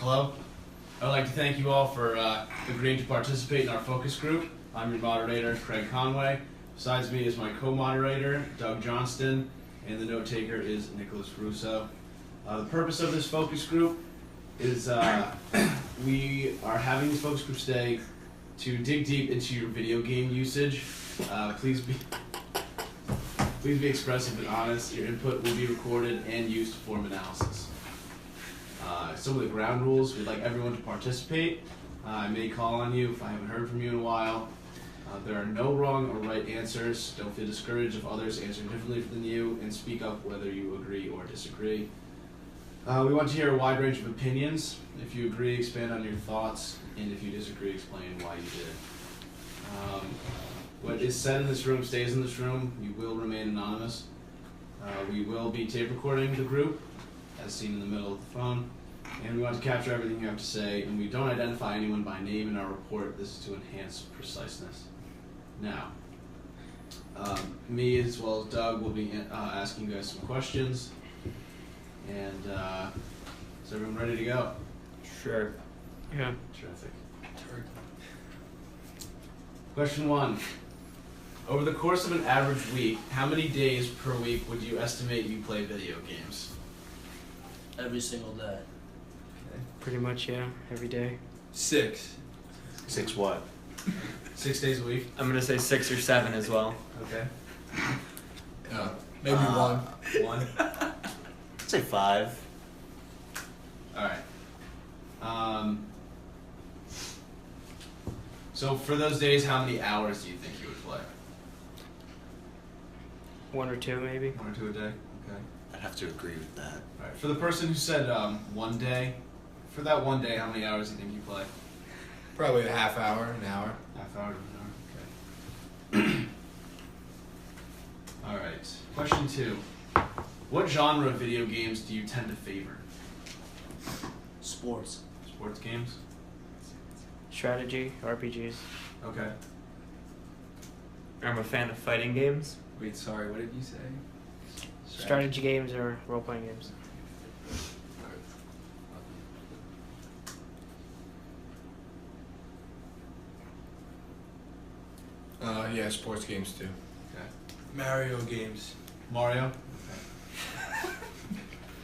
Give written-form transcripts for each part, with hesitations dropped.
Hello. I'd like to thank you all for agreeing to participate in our focus group. I'm your moderator, Craig Conway. Besides me is my co-moderator, Doug Johnston, and the note taker is Nicholas Russo. The purpose of this focus group is we are having this focus group today to dig deep into your video game usage. Please be expressive and honest. Your input will be recorded and used to form analysis. Some of the ground rules: we'd like everyone to participate. I may call on you if I haven't heard from you in a while. There are no wrong or right answers. Don't feel discouraged if others answer differently than you, and speak up whether you agree or disagree. We want to hear a wide range of opinions. If you agree, expand on your thoughts, and if you disagree, explain why you did. What is said in this room stays in this room. You will remain anonymous. We will be tape recording the group, as seen in the middle of the phone, and we want to capture everything you have to say, and we don't identify anyone by name in our report. This is to enhance preciseness. Now, me as well as Doug will be asking you guys some questions, and is everyone ready to go? Sure. Yeah. Terrific. Question 1. Over the course of an average week, how many days per week would you estimate you play video games? Every single day. Okay. Pretty much, yeah. Every day. 6. 6 what? 6 days a week? I'm gonna say 6 or 7 as well. Okay. Maybe 1. 1? I'd say 5. Alright. So for those days, how many hours do you think you would play? 1 or 2, maybe. 1 or 2 a day? Okay. I'd have to agree with that. Alright. For the person who said 1 day, for that 1 day, how many hours do you think you play? Probably a half hour, an hour. Half hour to an hour, okay. Alright, question 2. What genre of video games do you tend to favor? Sports. Sports games? Strategy, RPGs. Okay. I'm a fan of fighting games. Wait, sorry, what did you say? Strategy games or role-playing games. Yeah, sports games too. Okay. Mario games. Mario?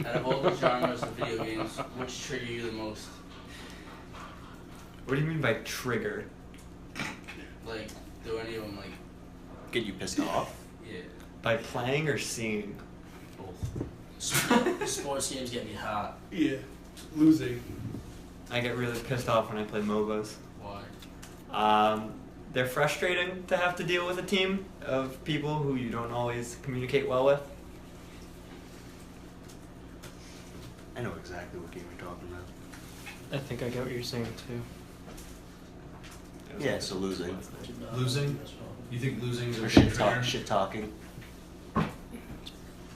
Out of all the genres of video games, which trigger you the most? What do you mean by trigger? Like, do any of them, like, Get you pissed off? yeah. By playing or seeing? Sports games get me hot. Yeah. Losing. I get really pissed off when I play MOBAs. Why? They're frustrating to have to deal with a team of people who you don't always communicate well with. I know exactly what game you're talking about. I think I get what you're saying, too. Yeah, so losing. Losing? You think losing is a Or big trigger? shit talking.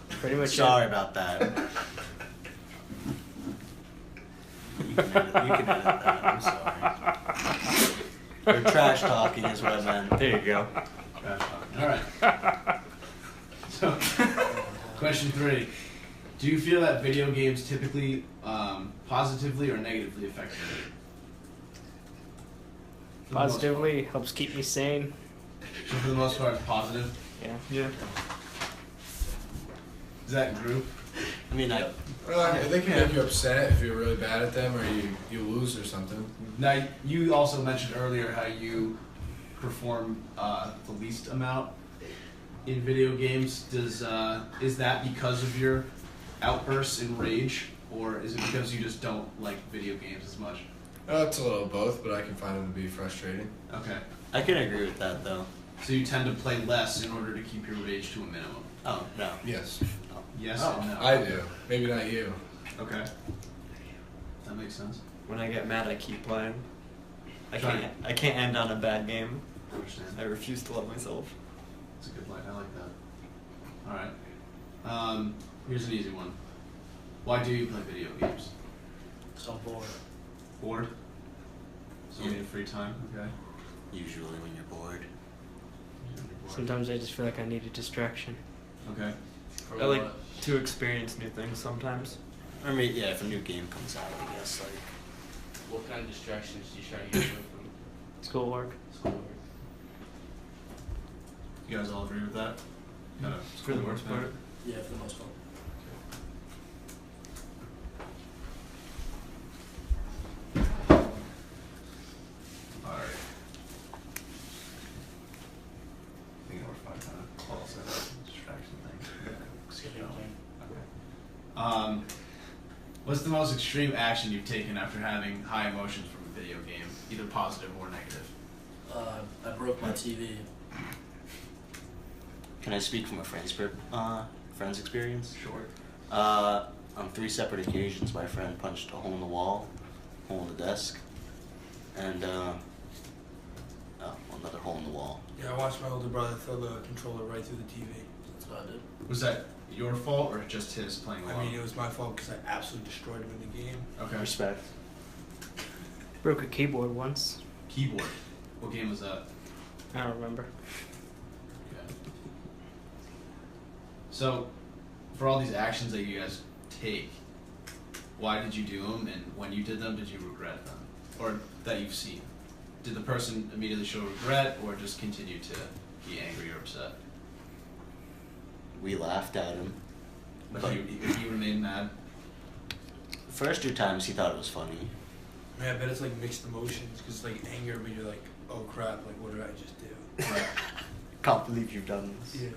Pretty much. Sorry about that. You can edit that, I'm sorry. Or trash talking is what I meant. There you go. Trash talking. Alright. So, question 3. Do you feel that video games typically positively or negatively affect you? Positively helps keep me sane. So for the most part, it's positive. Yeah. Yeah. Is that group? I mean, Uh, They can make you upset if you're really bad at them or you lose or something. Now, you also mentioned earlier how you perform the least amount in video games. Is that because of your outbursts in rage, or is it because you just don't like video games as much? It's a little of both, but I can find them to be frustrating. Okay. I can agree with that, though. So you tend to play less in order to keep your rage to a minimum? Oh, no. Yes. Yes Oh, and no? I do. Maybe not you. Okay. That makes sense. When I get mad, I keep playing. I Try can't end on a bad game. I understand. I refuse to love myself. That's a good line. I like that. Alright. Here's an easy one. Why do you play video games? So I'm bored. Bored? So you need free time? Okay. Usually when you're bored. Sometimes I just feel like I need a distraction. Okay. For I like what? to experience new things sometimes. I mean, yeah, if a new game comes out, I guess, like, what kind of distractions do you try to get away from? Schoolwork. Schoolwork. You guys all agree with that? Kind of For the most part. Yeah, for the most part. Alright. I think we're fine kind of close that distraction thing. Skip it. Okay. What's the most extreme action you've taken after having high emotions from a video game, either positive or negative? I broke my TV. Can I speak from a friend's experience? Sure. On 3 separate occasions, my friend punched a hole in the wall, hole in the desk, and another hole in the wall. Yeah, I watched my older brother throw the controller right through the TV. That's what I did. Was that your fault or just his playing along? I mean, it was my fault because I absolutely destroyed him in the game. Okay. Respect. Broke a keyboard once. Keyboard. What game was that? I don't remember. Okay. So, for all these actions that you guys take, why did you do them, and when you did them, did you regret them, or that you've seen? Did the person immediately show regret, or just continue to be angry or upset? We laughed at him. But he remained mad. The first 2 times he thought it was funny. Man, I bet it's like mixed emotions because like anger, but you're like, oh crap, like what did I just do? Right. Can't believe you've done this. Yeah.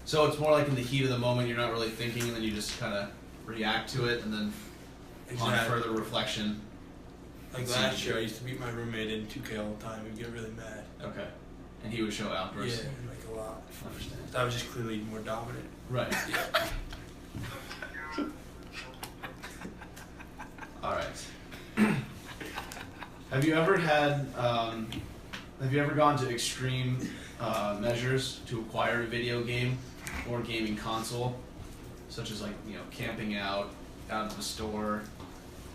So it's more like in the heat of the moment, you're not really thinking, and then you just kind of react to it, and then on further reflection. Like last year, I used to beat my roommate in 2K all the time and get really mad. Okay. And he would show outbursts. Yeah, like a lot. I understand. I was just clearly more dominant. Right. Alright. Have you ever gone to extreme measures to acquire a video game or gaming console? Such as camping out of the store,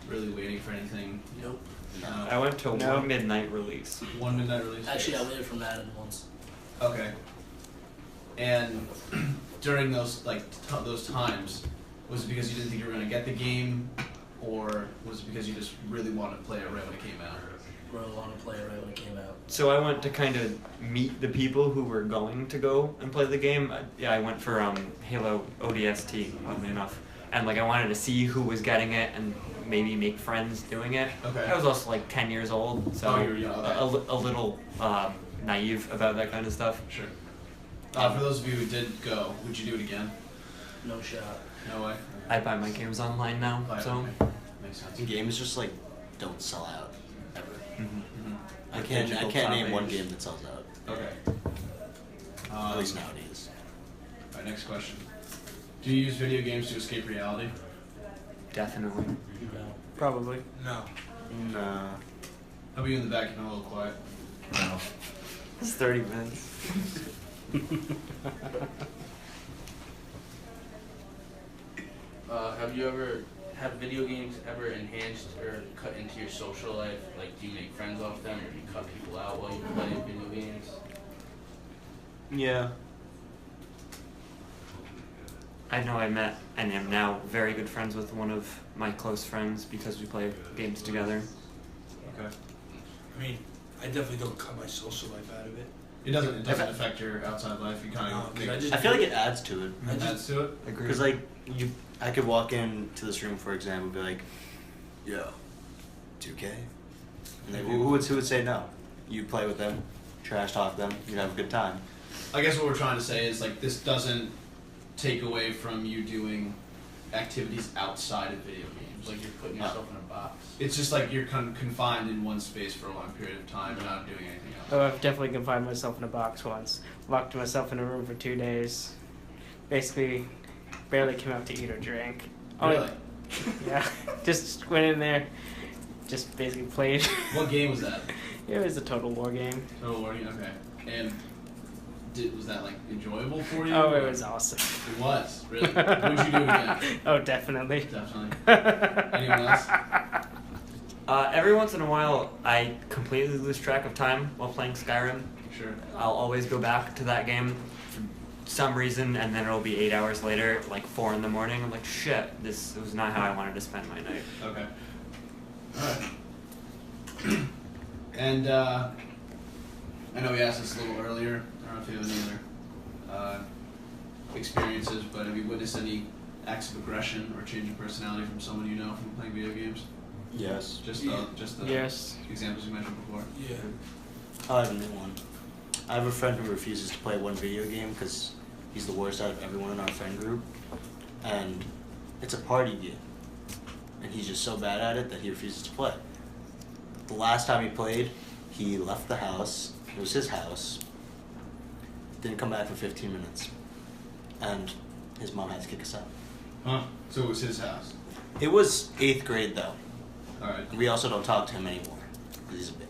really waiting for anything? Nope. I went to No. one midnight release. One midnight release? Actually, I waited for Madden once. Okay. And during those those times, was it because you didn't think you were going to get the game, or was it because you just really wanted to play it right when it came out? Really wanted to play it right when it came out. So I went to kind of meet the people who were going to go and play the game. I went for Halo ODST, oddly enough, and I wanted to see who was getting it and maybe make friends doing it. Okay. I was also 10 years old, so Oh, you were young, okay. a little naive about that kind of stuff. Sure. For those of you who did go, would you do it again? No shot. No way. I buy my games online now, so. Okay. Makes sense. Games just don't sell out ever. Mhm. I The can't digital name top one age. game that sells out. Okay. At least nowadays. Alright, next question. Do you use video games to escape reality? Definitely. No. Probably. No. Nah. How about you in the back? You're a little quiet. No. It's 30 minutes. Have video games ever enhanced or cut into your social life? Do you make friends off them, or do you cut people out while you play video games? Yeah. I know I met and am now very good friends with one of my close friends because we play games together. Okay. I mean, I definitely don't cut my social life out of it. It doesn't affect your outside life. You kind No, of 'cause make I I feel like it adds to it. adds to it. Agreed. Because I could walk into this room, for example, and be like, "Yo, 2K," and then who would say no? You play with them, trash talk them, you'd have a good time. I guess what we're trying to say is this doesn't take away from you doing activities outside of video games. You're putting yourself in a box. It's just you're confined in one space for a long period of time and not doing anything else. Oh, I've definitely confined myself in a box once. Locked myself in a room for 2 days. Basically, barely came out to eat or drink. Really? Yeah. Just went in there, just basically played. What game was that? It was a Total War game. Total War. Okay. And was that enjoyable for you? Oh, it was awesome. It was really. Would you do it again? Oh, definitely. Definitely. Anyone else? Every once in a while, I completely lose track of time while playing Skyrim. Sure. I'll always go back to that game for some reason, and then it'll be 8 hours later, 4 in the morning. I'm like, shit, this was not how I wanted to spend my night. Okay. Alright. And I know we asked this a little earlier. I don't know if you have any other experiences, but have you witnessed any acts of aggression or change in personality from someone you know from playing video games? Yes. Just the Yes. examples you mentioned before. Yeah. I have a new one. I have a friend who refuses to play one video game because he's the worst out of everyone in our friend group. And it's a party game. And he's just so bad at it that he refuses to play. The last time he played, he left the house. It was his house. Didn't come back for 15 minutes. And his mom had to kick us out. Huh? So it was his house. It was 8th grade though. Alright. We also don't talk to him anymore because he's a bitch.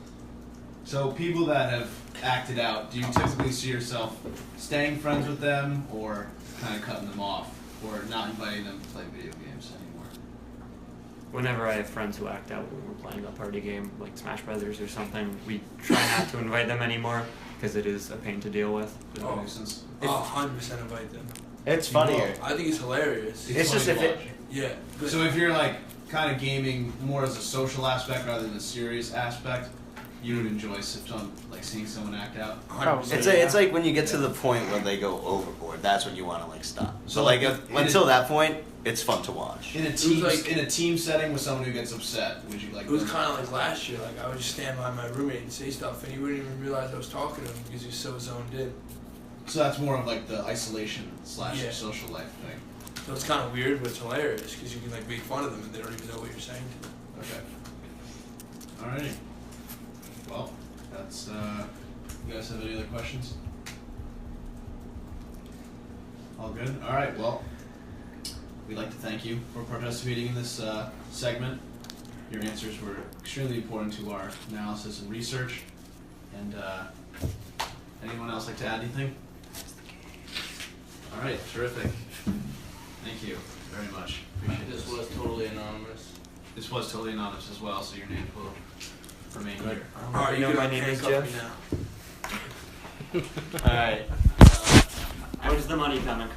So people that have acted out, do you typically see yourself staying friends with them or kind of cutting them off or not inviting them to play video games anymore? Whenever I have friends who act out when we're playing a party game, like Smash Brothers or something, we try not to invite them anymore because it is a pain to deal with. Does that make sense? 100% invite them. It's funnier. I think it's hilarious. It's just funny if to it. watch. Yeah. But So if you're like kind of gaming more as a social aspect rather than a serious aspect, you would enjoy like seeing someone act out. 100%. It's like when you get to the point where they go overboard. That's when you want to like stop. So, So like like, until that point, it's fun to watch. In a was team like- in a team setting with someone who gets upset, would you like? It was them- kind of like last year. Like I would just stand behind my roommate and say stuff, and he wouldn't even realize I was talking to him because he was so zoned in. So that's more of like the isolation / Yeah. social life thing. So it's kind of weird, but it's hilarious because you can like make fun of them and they don't even know what you're saying to them. Okay. Alrighty. Well, that's you guys have any other questions? All good? Alright, well, we'd like to thank you for participating in this segment. Your answers were extremely important to our analysis and research. And anyone else like to add anything? Alright, terrific. Thank you very much. Appreciate This this. was totally anonymous. This was totally anonymous as well, so your name will remain here. All right, You know can my name is handcuff me Jeff? now. All right. Where's the money coming?